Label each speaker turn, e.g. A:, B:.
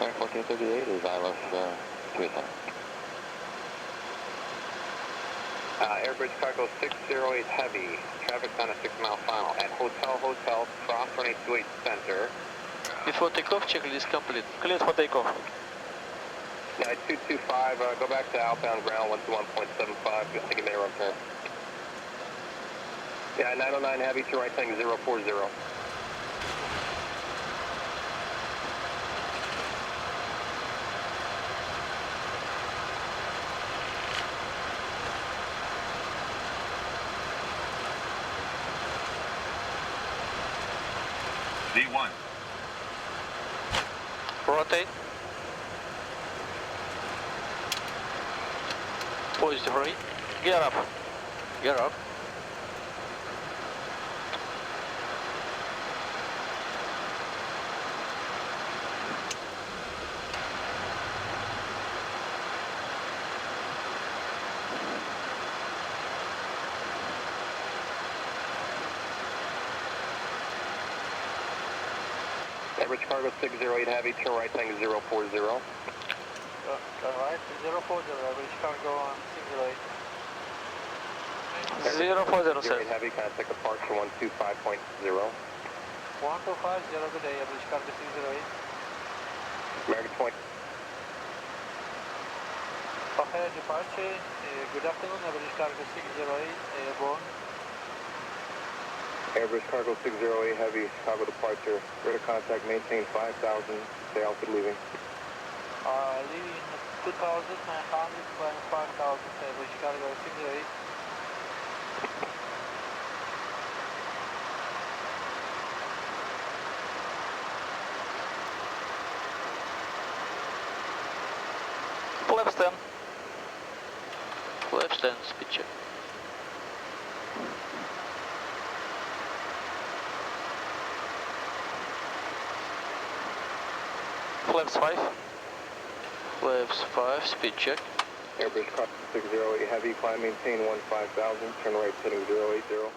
A: Air 1438 is ILS 310.
B: Airbridge cargo 608 heavy, traffic on a 6-mile final at Hotel cross runway 28 center.
C: Before takeoff, checklist complete. Cleared for takeoff.
B: Yeah, 225, go back to outbound ground 121.75, take a minute turn. Yeah, 909 heavy to right thing 040.
D: V1.
C: Rotate. Positive right. Gear up. Gear up.
B: Airbridge cargo 608 heavy, turn right thing 040.
E: Turn right, 040, Airbridge cargo on 608.
C: 040, sir.
B: Heavy, contact departure 125.0.
E: 1250, good day, Airbridge cargo 608.
B: American 20.
E: Okay, departure, good afternoon, Airbridge cargo 608, airborne.
B: Airbridge cargo 608 heavy, Chicago departure, radar contact maintain 5,000, stay altitude leaving.
E: Leaving 2,900, flying 5,000, Airbridge cargo 608.
C: Flaps 10. Flaps 10, speed check. Flaps 5. Flaps 5, speed check.
B: Airbridge cargo 608 heavy, climb maintain 15,000, turn right heading 080.